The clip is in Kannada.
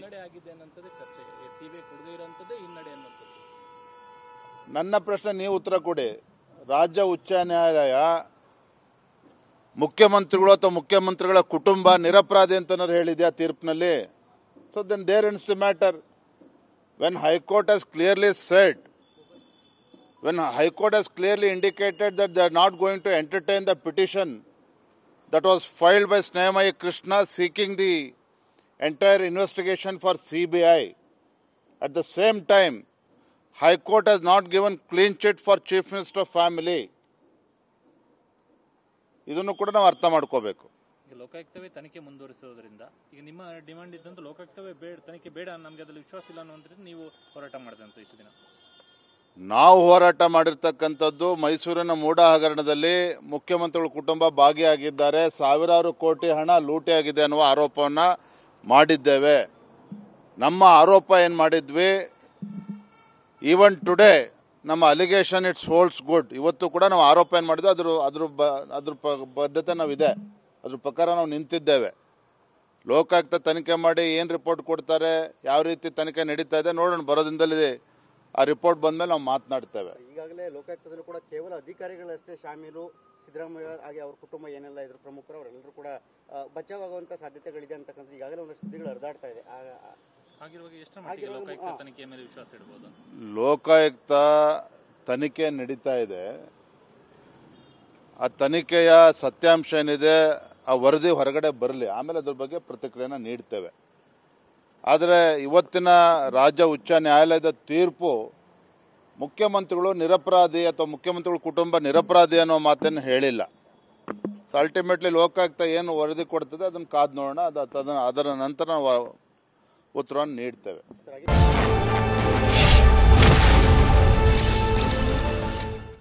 ಹಿನ್ನಡೆ ಆಗಿದೆ ಅನ್ನೋಂಥದ್ದೇ ಚರ್ಚೆ. ಸಿಬಿಐ ಕೊಡದೇ ಇರೋಂಥದ್ದೇ ಹಿನ್ನಡೆ ಅನ್ನೋಂಥದ್ದು. ನನ್ನ ಪ್ರಶ್ನೆ ನೀವು ಉತ್ತರ ಕೊಡಿ. ರಾಜ್ಯ ಉಚ್ಚ ನ್ಯಾಯಾಲಯ ಮುಖ್ಯಮಂತ್ರಿಗಳು ಅಥವಾ ಮುಖ್ಯಮಂತ್ರಿಗಳ ಕುಟುಂಬ ನಿರಪರಾಧಿ ಅಂತ ಹೇಳಿದ್ಯಾ ತೀರ್ಪಿನಲ್ಲಿ? So then there ends the matter. When high court has clearly said, when High Court has clearly indicated that they are not going to entertain the petition that was filed by Snehamayi Krishna seeking the entire investigation for CBI. At the same time, High Court has not given clean chit for Chief Minister family. ಇದನ್ನು ಕೂಡ ನಾವು ಅರ್ಥ ಮಾಡ್ಕೋಬೇಕು. ಈಗ ಲೋಕಾಯುಕ್ತವೇ ತನಿಖೆ ಮುಂದುವರಿಸೋದ್ರಿಂದ ಈಗ ನಿಮ್ಮ ಡಿಮಾಂಡ್ ಇದ್ದಂತ ಲೋಕಾಯುಕ್ತವೇ ತನಿಖೆ ಬೇಡ, ನಮಗೆ ಅದರಲ್ಲಿ ವಿಶ್ವಾಸ ಇಲ್ಲ ಅನ್ನೋದ್ರಿಂದ ನೀವು ಹೋರಾಟ ಮಾಡಿದಂತ ಇಷ್ಟು ದಿನ. ನಾವು ಹೋರಾಟ ಮಾಡಿರ್ತಕ್ಕಂಥದ್ದು ಮೈಸೂರಿನ ಮೂಡ ಹಗರಣದಲ್ಲಿ ಮುಖ್ಯಮಂತ್ರಿಗಳ ಕುಟುಂಬ ಭಾಗಿಯಾಗಿದ್ದಾರೆ, ಸಾವಿರಾರು ಕೋಟಿ ಹಣ ಲೂಟಿಯಾಗಿದೆ ಅನ್ನುವ ಆರೋಪವನ್ನು ಮಾಡಿದ್ದೇವೆ. ನಮ್ಮ ಆರೋಪ ಏನು ಮಾಡಿದ್ವಿ, ಈವನ್ ಟುಡೇ ನಮ್ಮ ಅಲಿಗೇಷನ್ ಇಟ್ಸ್ ಹೋಲ್ಡ್ಸ್ ಗುಡ್. ಇವತ್ತು ಕೂಡ ನಾವು ಆರೋಪ ಏನು ಮಾಡಿದ್ವಿ ಅದ್ರ ಬದ್ಧತೆ ನಾವಿದೆ, ಅದ್ರ ಪ್ರಕಾರ ನಾವು ನಿಂತಿದ್ದೇವೆ. ಲೋಕಾಯುಕ್ತ ತನಿಖೆ ಮಾಡಿ ಏನು ರಿಪೋರ್ಟ್ ಕೊಡ್ತಾರೆ, ಯಾವ ರೀತಿ ತನಿಖೆ ನಡೀತಾ ಇದೆ ನೋಡೋಣ. ಬರೋದಿಂದಲೇ ಆ ರಿಪೋರ್ಟ್ ಬಂದಮೇಲೆ ನಾವು ಮಾತನಾಡ್ತೇವೆ. ಈಗಾಗಲೇ ಲೋಕಾಯುಕ್ತದಲ್ಲೂ ಕೂಡ ಕೇವಲ ಅಧಿಕಾರಿಗಳಷ್ಟೇ ಶಾಮೀಲು, ಸಿದ್ದರಾಮಯ್ಯ ಹಾಗೆ ಅವ್ರ ಕುಟುಂಬ ಏನೆಲ್ಲ ಇದ್ರು ಪ್ರಮುಖರು ಅವರೆಲ್ಲರೂ ಕೂಡ ಬಚಾವಾಗುವಂತ ಸಾಧ್ಯತೆಗಳಿದೆ ಅಂತಕ್ಕಂಥ ಈಗಾಗಲೇ ಒಂದಷ್ಟು ಸುದ್ದಿಗಳು ಹರಿದಾಡ್ತಾ ಇದೆ. ಲೋಕಾಯುಕ್ತ ತನಿಖೆ ನಡೀತಾ ಇದೆ. ಆ ತನಿಖೆಯ ಸತ್ಯಾಂಶ ಏನಿದೆ ಆ ವರದಿ ಹೊರಗಡೆ ಬರಲಿ, ಆಮೇಲೆ ಅದ್ರ ಬಗ್ಗೆ ಪ್ರತಿಕ್ರಿಯೆನ ನೀಡ್ತೇವೆ. ಆದರೆ ಇವತ್ತಿನ ರಾಜ್ಯ ಉಚ್ಚ ನ್ಯಾಯಾಲಯದ ತೀರ್ಪು ಮುಖ್ಯಮಂತ್ರಿಗಳು ನಿರಪರಾಧಿ ಅಥವಾ ಮುಖ್ಯಮಂತ್ರಿಗಳ ಕುಟುಂಬ ನಿರಪರಾಧಿ ಅನ್ನೋ ಮಾತನ್ನು ಹೇಳಿಲ್ಲ. ಸೊ ಅಲ್ಟಿಮೇಟ್ಲಿ ಲೋಕಾಯುಕ್ತ ಏನು ವರದಿ ಕೊಡ್ತದೆ ಅದನ್ನು ಕಾದು ನೋಡೋಣ. ಅದರ ನಂತರ ನಾವು ಉತ್ತರವನ್ನು ನೀಡ್ತೇವೆ.